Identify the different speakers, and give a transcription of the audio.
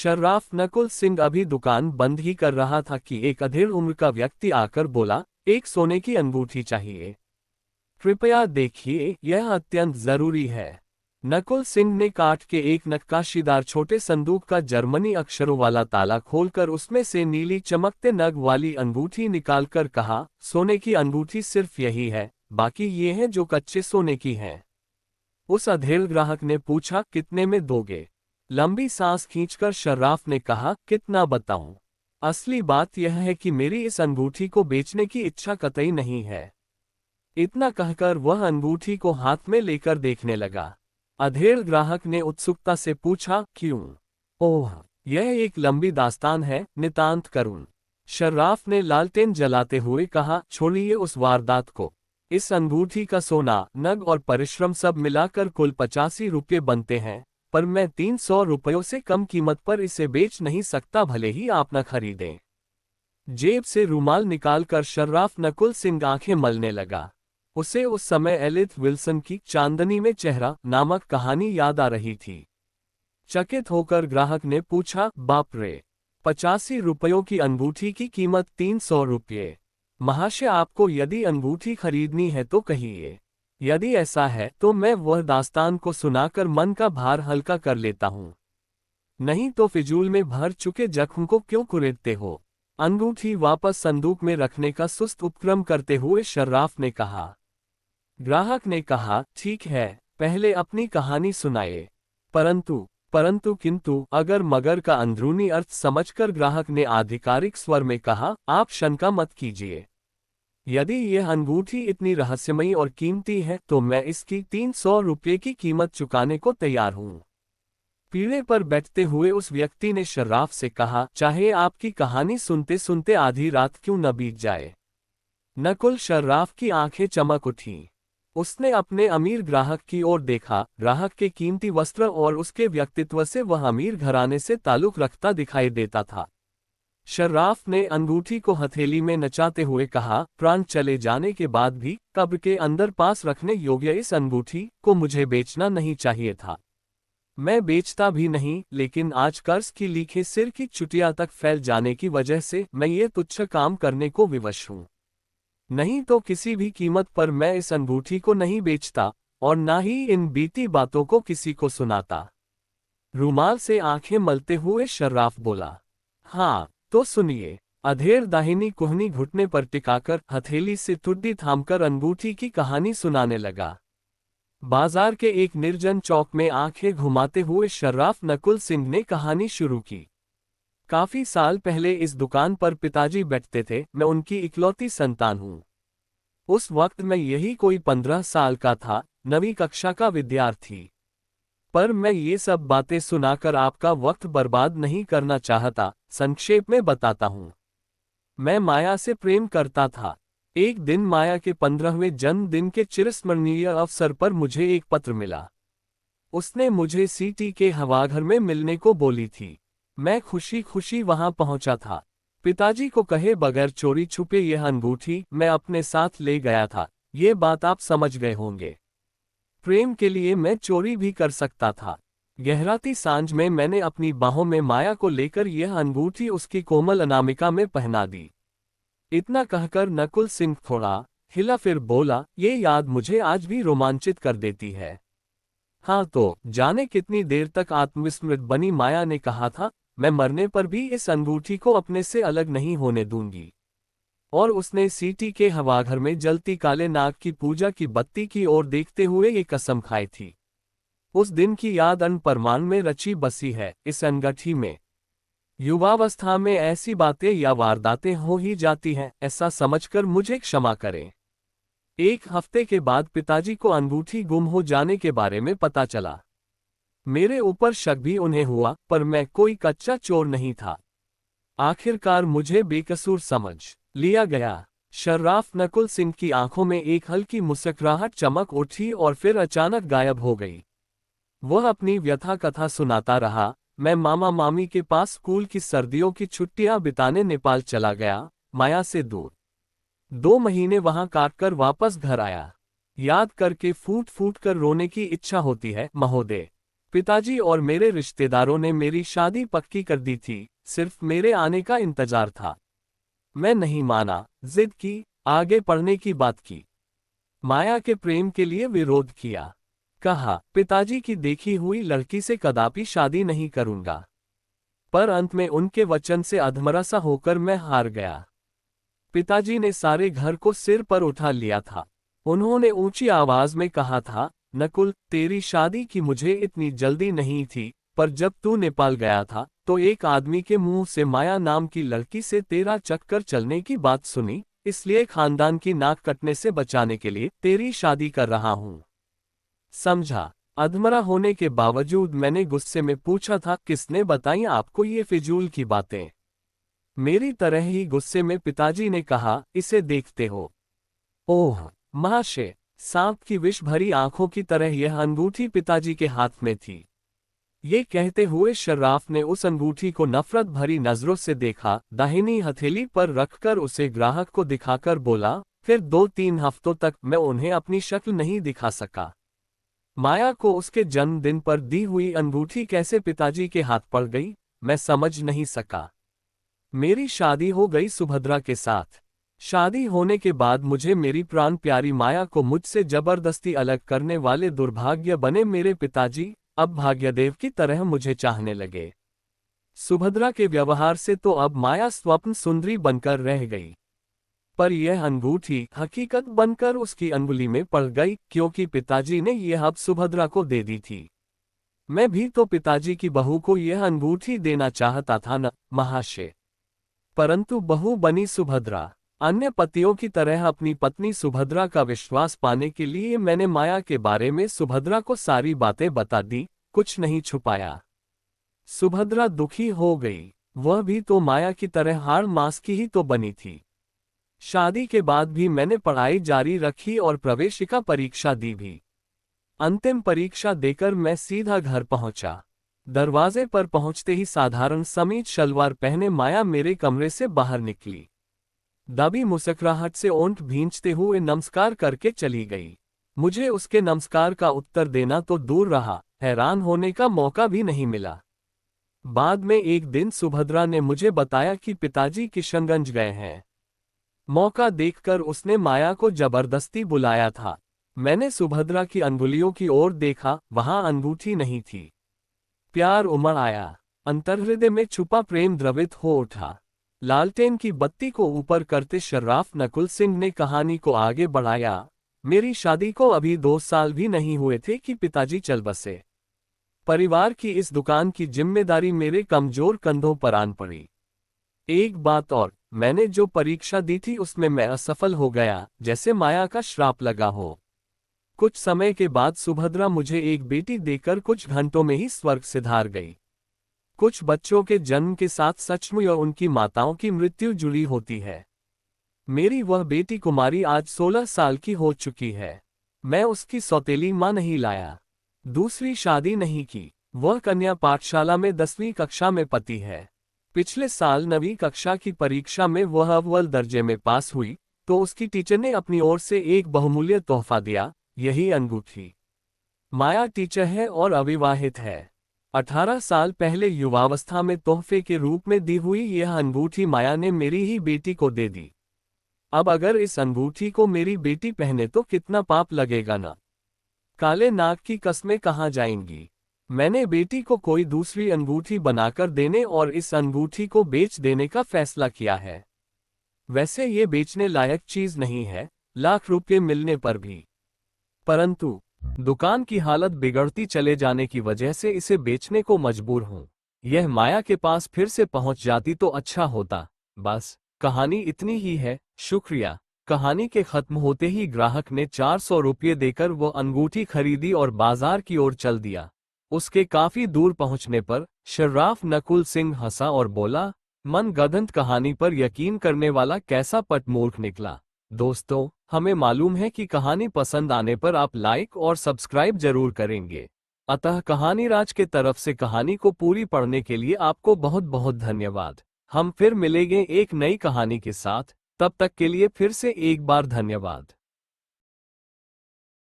Speaker 1: शर्राफ नकुल सिंह अभी दुकान बंद ही कर रहा था कि एक अधेड़ उम्र का व्यक्ति आकर बोला, एक सोने की अंगूठी चाहिए। कृपया देखिए, यह अत्यंत जरूरी है। नकुल सिंह ने काठ के एक नक्काशीदार छोटे संदूक का जर्मनी अक्षरों वाला ताला खोलकर उसमें से नीली चमकते नग वाली अंगूठी निकालकर कहा, सोने की अंगूठी सिर्फ यही है, बाकी ये है जो कच्चे सोने की है। उस अधेड़ ग्राहक ने पूछा, कितने में दोगे? लंबी सांस खींचकर शर्राफ ने कहा, कितना बताऊं? असली बात यह है कि मेरी इस अंगूठी को बेचने की इच्छा कतई नहीं है। इतना कहकर वह अंगूठी को हाथ में लेकर देखने लगा। अधेड़ ग्राहक ने उत्सुकता से पूछा, क्यों? ओह, यह एक लंबी दास्तान है, नितांत करुण। शर्राफ ने लालटेन जलाते हुए कहा, छोड़िए उस वारदात को। इस अंगूठी का सोना, नग और परिश्रम सब मिलाकर कुल 85 रुपये बनते हैं, पर मैं 300 रुपयों से कम कीमत पर इसे बेच नहीं सकता, भले ही आप न खरीदें। जेब से रुमाल निकालकर शर्राफ नकुल सिंह आंखें मलने लगा। उसे उस समय एलिथ विल्सन की चांदनी में चेहरा नामक कहानी याद आ रही थी। चकित होकर ग्राहक ने पूछा, बाप रे, 85 रुपयों की अंगूठी की कीमत 300 रुपये? महाशय, आपको यदि अंगूठी खरीदनी है तो कहिए। यदि ऐसा है तो मैं वह दास्तान को सुनाकर मन का भार हल्का कर लेता हूँ। नहीं तो फिजूल में भर चुके जख्म को क्यों कुरेदते हो? अंगूठी वापस संदूक में रखने का सुस्त उपक्रम करते हुए शर्राफ ने कहा। ग्राहक ने कहा, ठीक है, पहले अपनी कहानी सुनाए। परंतु किंतु अगर मगर का अंदरूनी अर्थ समझकर ग्राहक ने आधिकारिक स्वर में कहा, आप शंका मत कीजिए। यदि यह अंगूठी इतनी रहस्यमयी और कीमती है तो मैं इसकी 300 रुपये की कीमत चुकाने को तैयार हूँ। पीढ़े पर बैठते हुए उस व्यक्ति ने शर्राफ से कहा, चाहे आपकी कहानी सुनते सुनते आधी रात क्यों न बीत जाए। नकुल शर्राफ की आंखें चमक उठीं। उसने अपने अमीर ग्राहक की ओर देखा। ग्राहक के कीमती वस्त्र और उसके व्यक्तित्व से वह अमीर घराने से ताल्लुक रखता दिखाई देता था। शर्राफ ने अंगूठी को हथेली में नचाते हुए कहा, प्राण चले जाने के बाद भी कब्र के अंदर पास रखने योग्य इस अंगूठी को मुझे बेचना नहीं चाहिए था। मैं बेचता भी नहीं, लेकिन आज कर्ज की लीखें सिर की चुटिया तक फैल जाने की वजह से मैं ये तुच्छ काम करने को विवश हूँ। नहीं तो किसी भी कीमत पर मैं इस अंगूठी को नहीं बेचता और ना ही इन बीती बातों को किसी को सुनाता। रुमाल से आंखें मलते हुए शर्राफ बोला, हाँ तो सुनिए। अधेड़ दाहिनी कोहनी घुटने पर टिकाकर हथेली से ठुड्डी थामकर अंगूठी की कहानी सुनाने लगा। बाजार के एक निर्जन चौक में आंखें घुमाते हुए शर्राफ नकुल सिंह ने कहानी शुरू की। काफी साल पहले इस दुकान पर पिताजी बैठते थे। मैं उनकी इकलौती संतान हूँ। उस वक्त मैं यही कोई 15 साल का था, 9वीं कक्षा का विद्यार्थी। पर मैं ये सब बातें सुनाकर आपका वक्त बर्बाद नहीं करना चाहता। संक्षेप में बताता हूँ। मैं माया से प्रेम करता था। एक दिन माया के 15वें जन्मदिन के चिरस्मरणीय अवसर पर मुझे एक पत्र मिला। उसने मुझे सिटी के हवाघर में मिलने को बोली थी। मैं खुशी खुशी वहां पहुंचा था। पिताजी को कहे बगैर चोरी छुपे यह अंगूठी मैं अपने साथ ले गया था। ये बात आप समझ गए होंगे। प्रेम के लिए मैं चोरी भी कर सकता था। गहराती सांझ में मैंने अपनी बाहों में माया को लेकर यह अंगूठी उसकी कोमल अनामिका में पहना दी। इतना कहकर नकुल सिंह थोड़ा हिला, फिर बोला, ये याद मुझे आज भी रोमांचित कर देती है। हाँ तो जाने कितनी देर तक आत्मविस्मृत बनी माया ने कहा था, मैं मरने पर भी इस अंगूठी को अपने से अलग नहीं होने दूंगी। और उसने सिटी के हवाघर में जलती काले नाग की पूजा की बत्ती की ओर देखते हुए ये कसम खाई थी। उस दिन की याद अणपरमान में रची बसी है इस अंगूठी में। युवावस्था में ऐसी बातें या वारदातें हो ही जाती हैं, ऐसा समझकर मुझे क्षमा करें। एक हफ्ते के बाद पिताजी को अंगूठी गुम हो जाने के बारे में पता चला। मेरे ऊपर शक भी उन्हें हुआ, पर मैं कोई कच्चा चोर नहीं था। आखिरकार मुझे बेकसूर समझ लिया गया। शर्राफ नकुल सिंह की आंखों में एक हल्की मुस्कुराहट चमक उठी और फिर अचानक गायब हो गई। वह अपनी व्यथा कथा सुनाता रहा। मैं मामा मामी के पास स्कूल की सर्दियों की छुट्टियां बिताने नेपाल चला गया, माया से दूर। 2 महीने वहां काटकर वापस घर आया। याद करके फूट फूट कर रोने की इच्छा होती है महोदय। पिताजी और मेरे रिश्तेदारों ने मेरी शादी पक्की कर दी थी, सिर्फ मेरे आने का इंतजार था। मैं नहीं माना, जिद की, आगे पढ़ने की बात की। माया के प्रेम के लिए विरोध किया। कहा, पिताजी की देखी हुई लड़की से कदापि शादी नहीं करूंगा। पर अंत में उनके वचन से अधमरा सा होकर मैं हार गया। पिताजी ने सारे घर को सिर पर उठा लिया था। उन्होंने ऊंची आवाज में कहा था, नकुल, तेरी शादी की मुझे इतनी जल्दी नहीं थी, पर जब तू नेपाल गया था तो एक आदमी के मुंह से माया नाम की लड़की से तेरा चक्कर चलने की बात सुनी, इसलिए खानदान की नाक कटने से बचाने के लिए तेरी शादी कर रहा हूं। समझा। अधमरा होने के बावजूद मैंने गुस्से में पूछा था, किसने बताई आपको ये फिजूल की बातें? मेरी तरह ही गुस्से में पिताजी ने कहा, इसे देखते हो? ओह महाशय! सांप की विष भरी आंखों की तरह यह अंगूठी पिताजी के हाथ में थी। ये कहते हुए शर्राफ ने उस अंगूठी को नफरत भरी नजरों से देखा, दाहिनी हथेली पर रखकर उसे ग्राहक को दिखाकर बोला, फिर 2-3 हफ्तों तक मैं उन्हें अपनी शक्ल नहीं दिखा सका। माया को उसके जन्मदिन पर दी हुई अंगूठी कैसे पिताजी के हाथ पड़ गई, मैं समझ नहीं सका। मेरी शादी हो गई सुभद्रा के साथ। शादी होने के बाद मुझे मेरी प्राण प्यारी माया को मुझसे जबरदस्ती अलग करने वाले दुर्भाग्य बने मेरे पिताजी अब भाग्यदेव की तरह मुझे चाहने लगे। सुभद्रा के व्यवहार से तो अब माया स्वप्न सुंदरी बनकर रह गई, पर यह अंगूठी हकीकत बनकर उसकी अंगुली में पड़ गई, क्योंकि पिताजी ने यह अब सुभद्रा को दे दी थी। मैं भी तो पिताजी की बहू को यह अंगूठी देना चाहता था न महाशय। परंतु बहू बनी सुभद्रा। अन्य पतियों की तरह अपनी पत्नी सुभद्रा का विश्वास पाने के लिए मैंने माया के बारे में सुभद्रा को सारी बातें बता दी, कुछ नहीं छुपाया। सुभद्रा दुखी हो गई, वह भी तो माया की तरह हाड़ मांस की ही तो बनी थी। शादी के बाद भी मैंने पढ़ाई जारी रखी और प्रवेशिका परीक्षा दी भी। अंतिम परीक्षा देकर मैं सीधा घर पहुंचा। दरवाजे पर पहुंचते ही साधारण समीज शलवार पहने माया मेरे कमरे से बाहर निकली। दबी मुस्कुराहट से ओंठ भींचते हुए नमस्कार करके चली गई। मुझे उसके नमस्कार का उत्तर देना तो दूर रहा, हैरान होने का मौका भी नहीं मिला। बाद में एक दिन सुभद्रा ने मुझे बताया कि पिताजी किशनगंज गए हैं। मौका देखकर उसने माया को जबरदस्ती बुलाया था। मैंने सुभद्रा की अंगुलियों की ओर देखा, वहां अंगूठी नहीं थी। प्यार उमड़ आया, अंतर्हृदय में छुपा प्रेम द्रवित हो उठा। लालटेन की बत्ती को ऊपर करते शर्राफ नकुल सिंह ने कहानी को आगे बढ़ाया। मेरी शादी को अभी 2 साल भी नहीं हुए थे कि पिताजी चल बसे। परिवार की इस दुकान की जिम्मेदारी मेरे कमजोर कंधों पर आन पड़ी। एक बात और, मैंने जो परीक्षा दी थी उसमें मैं असफल हो गया, जैसे माया का श्राप लगा हो। कुछ समय के बाद सुभद्रा मुझे एक बेटी देकर कुछ घंटों में ही स्वर्ग सिधार गई। कुछ बच्चों के जन्म के साथ सचमुच उनकी माताओं की मृत्यु जुड़ी होती है। मेरी वह बेटी कुमारी आज 16 साल की हो चुकी है। मैं उसकी सौतेली मां नहीं लाया, दूसरी शादी नहीं की। वह कन्या पाठशाला में 10वीं कक्षा में पढ़ती है। पिछले साल 9वीं कक्षा की परीक्षा में वह अव्वल दर्जे में पास हुई, तो उसकी टीचर ने अपनी ओर से एक बहुमूल्य तोहफा दिया, यही अंगूठी। माया टीचर है और अविवाहित है। 18 साल पहले युवावस्था में तोहफे के रूप में दी हुई यह अंगूठी माया ने मेरी ही बेटी को दे दी। अब अगर इस अंगूठी को मेरी बेटी पहने तो कितना पाप लगेगा ना। काले नाग की कस्में कहाँ जाएंगी। मैंने बेटी को कोई दूसरी अंगूठी बनाकर देने और इस अंगूठी को बेच देने का फैसला किया है। वैसे ये बेचने लायक चीज नहीं है, लाख रुपये मिलने पर भी, परंतु दुकान की हालत बिगड़ती चले जाने की वजह से इसे बेचने को मजबूर हूं। यह माया के पास फिर से पहुंच जाती तो अच्छा होता। बस कहानी इतनी ही है, शुक्रिया। कहानी के खत्म होते ही ग्राहक ने 400 रुपये देकर वो अंगूठी खरीदी और बाजार की ओर चल दिया। उसके काफी दूर पहुंचने पर शर्राफ नकुल सिंह हंसा और बोला, मन गदंत कहानी पर यकीन करने वाला कैसा पटमूर्ख निकला। दोस्तों, हमें मालूम है कि कहानी पसंद आने पर आप लाइक और सब्सक्राइब जरूर करेंगे। अतः कहानी राज के तरफ से कहानी को पूरी पढ़ने के लिए आपको बहुत बहुत धन्यवाद। हम फिर मिलेंगे एक नई कहानी के साथ, तब तक के लिए फिर से एक बार धन्यवाद।